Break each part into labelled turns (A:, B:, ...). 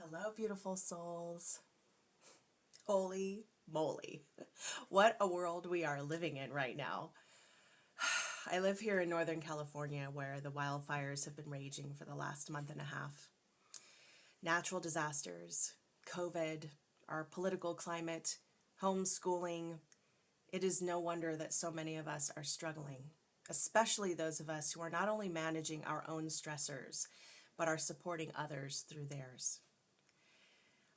A: Hello, beautiful souls. Holy moly. What a world we are living in right now. I live here in Northern California where the wildfires have been raging for the last month and a half. Natural disasters, COVID, our political climate, homeschooling. It is no wonder that so many of us are struggling, especially those of us who are not only managing our own stressors, but are supporting others through theirs.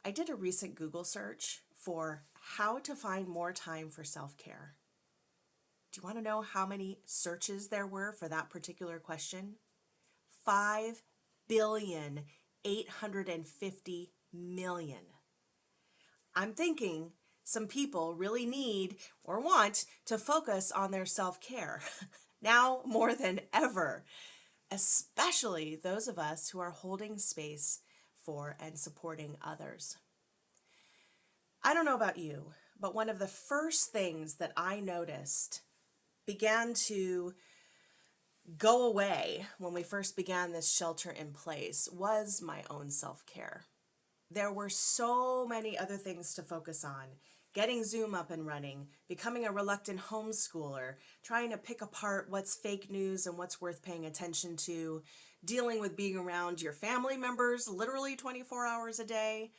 A: I did a recent Google search for how to find more time for self-care. Do you want to know how many searches there were for that particular question? 5,850,000,000. I'm thinking some people really need or want to focus on their self-care now more than ever, especially those of us who are holding space for and supporting others. I don't know about you, but one of the first things that I noticed began to go away when we first began this shelter in place was my own self-care. There were so many other things to focus on. Getting Zoom up and running, becoming a reluctant homeschooler, trying to pick apart what's fake news and what's worth paying attention to, dealing with being around your family members literally 24 hours a day.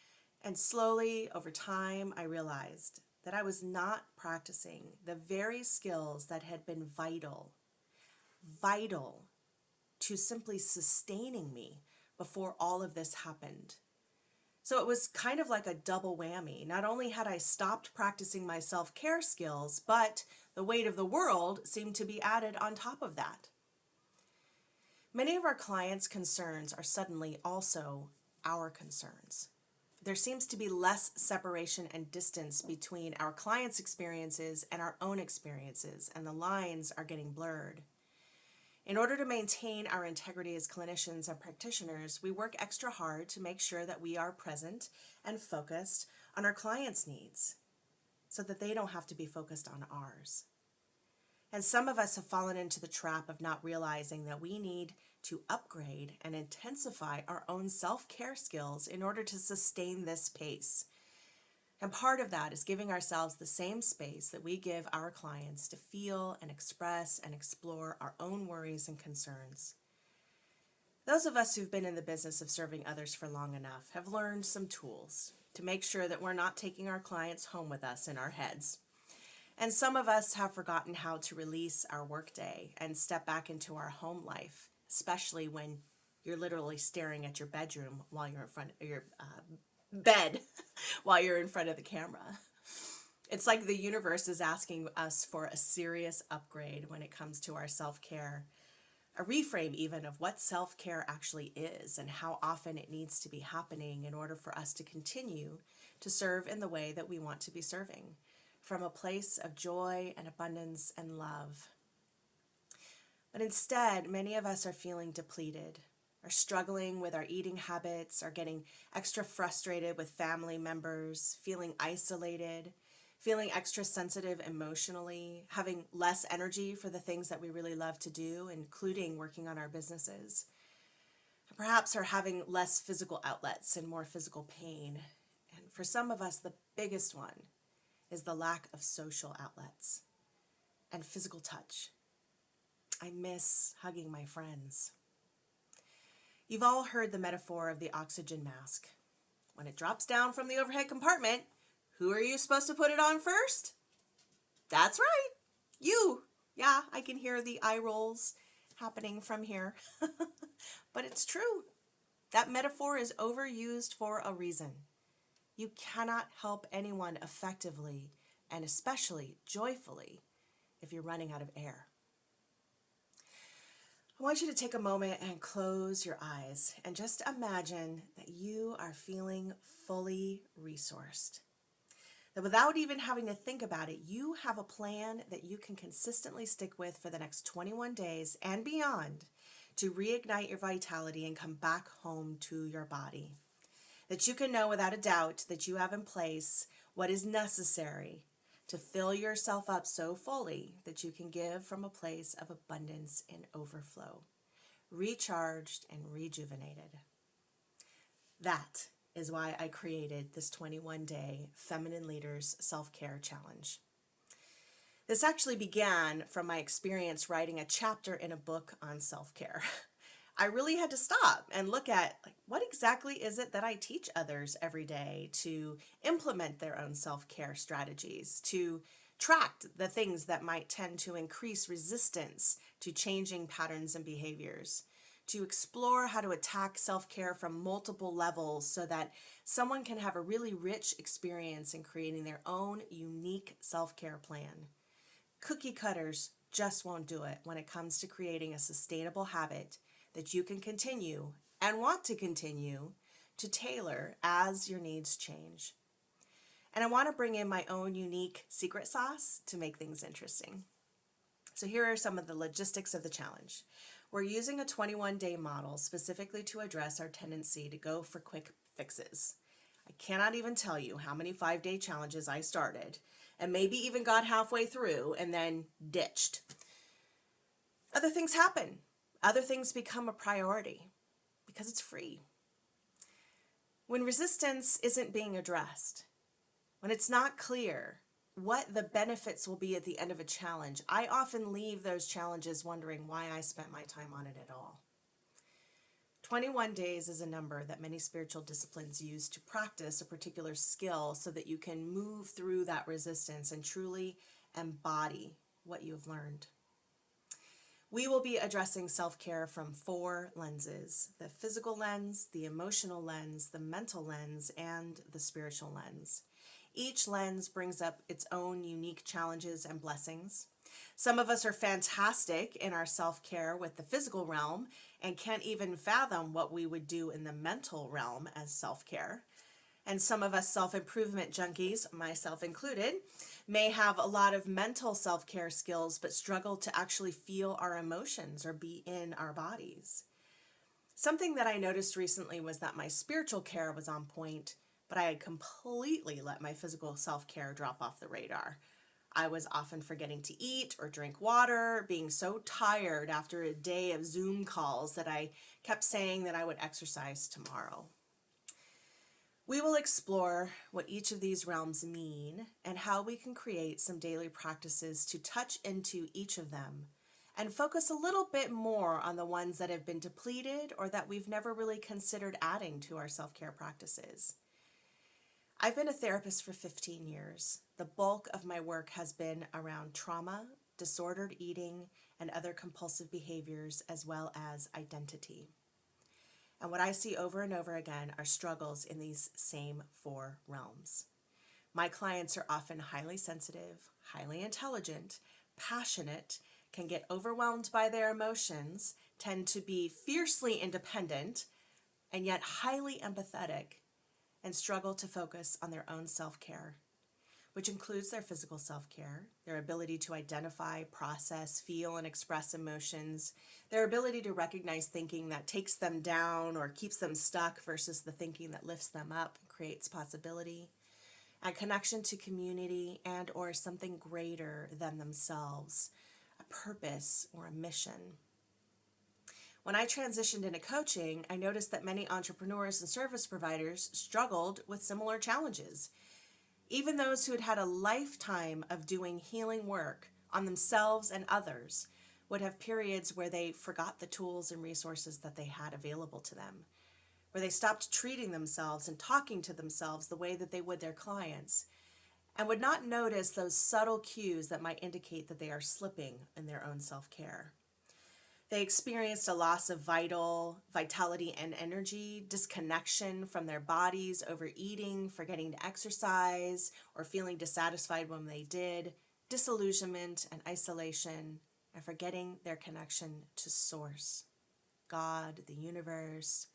A: And slowly, over time, I realized that I was not practicing the very skills that had been vital to simply sustaining me before all of this happened. So it was kind of like a double whammy. Not only had I stopped practicing my self-care skills, but the weight of the world seemed to be added on top of that. Many of our clients' concerns are suddenly also our concerns. There seems to be less separation and distance between our clients' experiences and our own experiences, and the lines are getting blurred. In order to maintain our integrity as clinicians and practitioners, we work extra hard to make sure that we are present and focused on our clients' needs so that they don't have to be focused on ours. And some of us have fallen into the trap of not realizing that we need to upgrade and intensify our own self-care skills in order to sustain this pace. And part of that is giving ourselves the same space that we give our clients to feel and express and explore our own worries and concerns. Those of us who've been in the business of serving others for long enough have learned some tools to make sure that we're not taking our clients home with us in our heads. And some of us have forgotten how to release our workday and step back into our home life, especially when you're literally staring at your bedroom while you're in front of your bed while you're in front of the camera. It's like the universe is asking us for a serious upgrade when it comes to our self-care, a reframe even of what self-care actually is and how often it needs to be happening in order for us to continue to serve in the way that we want to be serving, from a place of joy and abundance and love. But instead, many of us are feeling depleted, are struggling with our eating habits, are getting extra frustrated with family members, feeling isolated, feeling extra sensitive emotionally, having less energy for the things that we really love to do, including working on our businesses. Perhaps are having less physical outlets and more physical pain. And for some of us, the biggest one is the lack of social outlets and physical touch. I miss hugging my friends. You've all heard the metaphor of the oxygen mask. When it drops down from the overhead compartment, who are you supposed to put it on first? That's right, you. Yeah, I can hear the eye rolls happening from here. But it's true. That metaphor is overused for a reason. You cannot help anyone effectively and especially joyfully if you're running out of air. I want you to take a moment and close your eyes and just imagine that you are feeling fully resourced. That without even having to think about it, you have a plan that you can consistently stick with for the next 21 days and beyond to reignite your vitality and come back home to your body. That you can know without a doubt that you have in place what is necessary to fill yourself up so fully that you can give from a place of abundance and overflow, recharged and rejuvenated. That is why I created this 21-day Feminine Leaders Self-Care Challenge. This actually began from my experience writing a chapter in a book on self-care. I really had to stop and look at what exactly is it that I teach others every day to implement their own self-care strategies, to track the things that might tend to increase resistance to changing patterns and behaviors, to explore how to attack self-care from multiple levels so that someone can have a really rich experience in creating their own unique self-care plan. Cookie cutters just won't do it when it comes to creating a sustainable habit that you can continue and want to continue to tailor as your needs change. And I want to bring in my own unique secret sauce to make things interesting. So here are some of the logistics of the challenge. We're using a 21-day model specifically to address our tendency to go for quick fixes. I cannot even tell you how many 5-day challenges I started and maybe even got halfway through and then ditched. Other things happen. Other things become a priority because it's free. When resistance isn't being addressed, when it's not clear what the benefits will be at the end of a challenge, I often leave those challenges wondering why I spent my time on it at all. 21 days is a number that many spiritual disciplines use to practice a particular skill so that you can move through that resistance and truly embody what you've learned. We will be addressing self-care from 4 lenses: the physical lens, the emotional lens, the mental lens, and the spiritual lens. Each lens brings up its own unique challenges and blessings. Some of us are fantastic in our self-care with the physical realm and can't even fathom what we would do in the mental realm as self-care. And some of us self-improvement junkies, myself included, may have a lot of mental self-care skills but struggle to actually feel our emotions or be in our bodies. Something that I noticed recently was that my spiritual care was on point, but I had completely let my physical self-care drop off the radar. I was often forgetting to eat or drink water, being so tired after a day of Zoom calls that I kept saying that I would exercise tomorrow. We will explore what each of these realms mean and how we can create some daily practices to touch into each of them and focus a little bit more on the ones that have been depleted or that we've never really considered adding to our self-care practices. I've been a therapist for 15 years. The bulk of my work has been around trauma, disordered eating, and other compulsive behaviors, as well as identity. And what I see over and over again are struggles in these same 4 realms. My clients are often highly sensitive, highly intelligent, passionate, can get overwhelmed by their emotions, tend to be fiercely independent, and yet highly empathetic, and struggle to focus on their own self-care, which includes their physical self-care, their ability to identify, process, feel, and express emotions, their ability to recognize thinking that takes them down or keeps them stuck versus the thinking that lifts them up and creates possibility, and connection to community and or something greater than themselves, a purpose or a mission. When I transitioned into coaching, I noticed that many entrepreneurs and service providers struggled with similar challenges. Even those who had had a lifetime of doing healing work on themselves and others would have periods where they forgot the tools and resources that they had available to them, where they stopped treating themselves and talking to themselves the way that they would their clients, and would not notice those subtle cues that might indicate that they are slipping in their own self-care. They experienced a loss of vitality and energy, disconnection from their bodies, overeating, forgetting to exercise, or feeling dissatisfied when they did, disillusionment and isolation, and forgetting their connection to Source, God, the universe,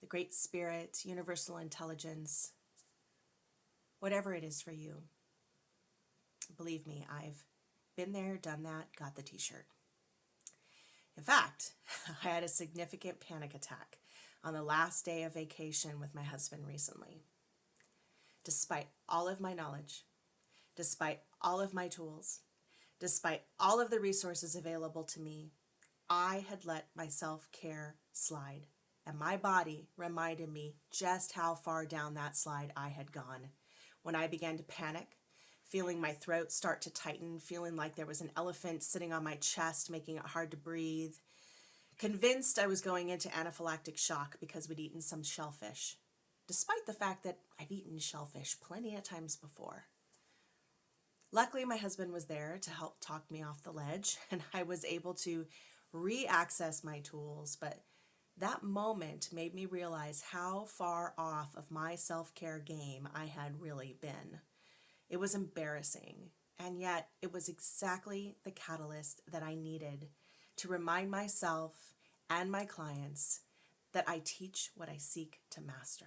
A: the Great Spirit, universal intelligence, whatever it is for you. Believe me, I've been there, done that, got the t-shirt. In fact, I had a significant panic attack on the last day of vacation with my husband recently. Despite all of my knowledge, despite all of my tools, despite all of the resources available to me, I had let my self-care slide. And my body reminded me just how far down that slide I had gone. When I began to panic, feeling my throat start to tighten, feeling like there was an elephant sitting on my chest, making it hard to breathe, convinced I was going into anaphylactic shock because we'd eaten some shellfish, despite the fact that I've eaten shellfish plenty of times before. Luckily, my husband was there to help talk me off the ledge, and I was able to re-access my tools, but that moment made me realize how far off of my self-care game I had really been. It was embarrassing, and yet it was exactly the catalyst that I needed to remind myself and my clients that I teach what I seek to master.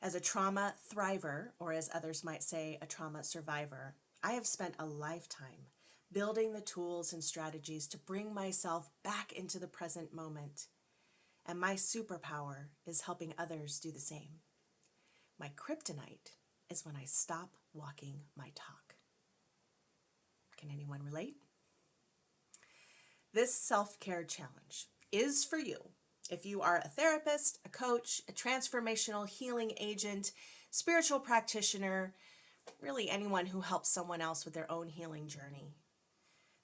A: As a trauma thriver, or as others might say, a trauma survivor, I have spent a lifetime building the tools and strategies to bring myself back into the present moment. And my superpower is helping others do the same. My kryptonite is when I stop walking my talk. Can anyone relate? This self-care challenge is for you if you are a therapist, a coach, a transformational healing agent, spiritual practitioner, really anyone who helps someone else with their own healing journey.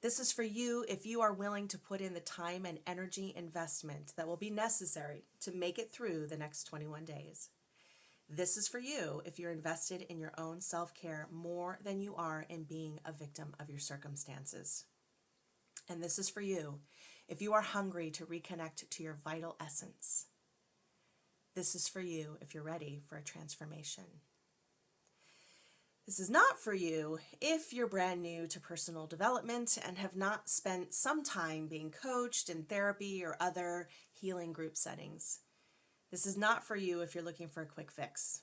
A: This is for you if you are willing to put in the time and energy investment that will be necessary to make it through the next 21 days. This is for you if you're invested in your own self-care more than you are in being a victim of your circumstances. And this is for you if you are hungry to reconnect to your vital essence. This is for you if you're ready for a transformation. This is not for you if you're brand new to personal development and have not spent some time being coached in therapy or other healing group settings. This is not for you if you're looking for a quick fix.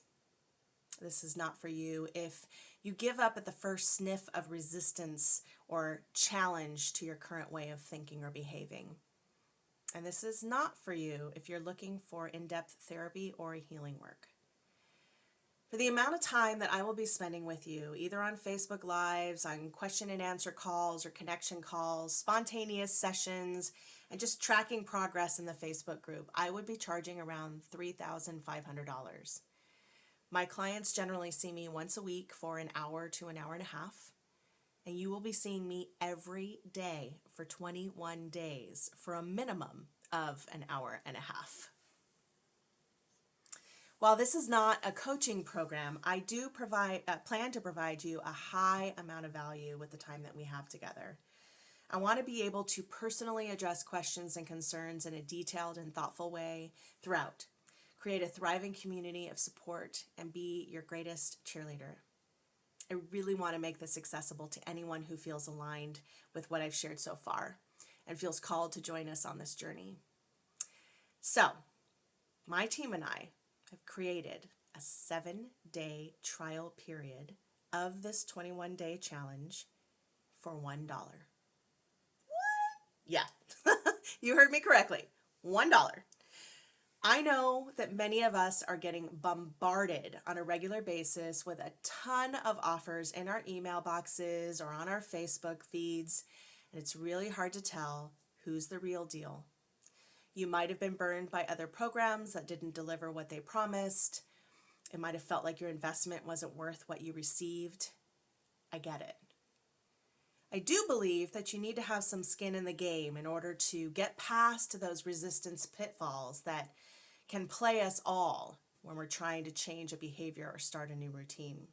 A: This is not for you if you give up at the first sniff of resistance or challenge to your current way of thinking or behaving. And this is not for you if you're looking for in-depth therapy or healing work. For the amount of time that I will be spending with you, either on Facebook Lives, on question and answer calls or connection calls, spontaneous sessions, and just tracking progress in the Facebook group, I would be charging around $3,500. My clients generally see me once a week for an hour to an hour and a half, and you will be seeing me every day for 21 days for a minimum of an hour and a half. While this is not a coaching program, I do plan to provide you a high amount of value with the time that we have together. I want to be able to personally address questions and concerns in a detailed and thoughtful way throughout, create a thriving community of support, and be your greatest cheerleader. I really want to make this accessible to anyone who feels aligned with what I've shared so far and feels called to join us on this journey. So, my team and I have created a 7-day trial period of this 21-day challenge for $1. What? Yeah, you heard me correctly, $1. I know that many of us are getting bombarded on a regular basis with a ton of offers in our email boxes or on our Facebook feeds, and it's really hard to tell who's the real deal. You might have been burned by other programs that didn't deliver what they promised. It might have felt like your investment wasn't worth what you received. I get it. I do believe that you need to have some skin in the game in order to get past those resistance pitfalls that can play us all when we're trying to change a behavior or start a new routine.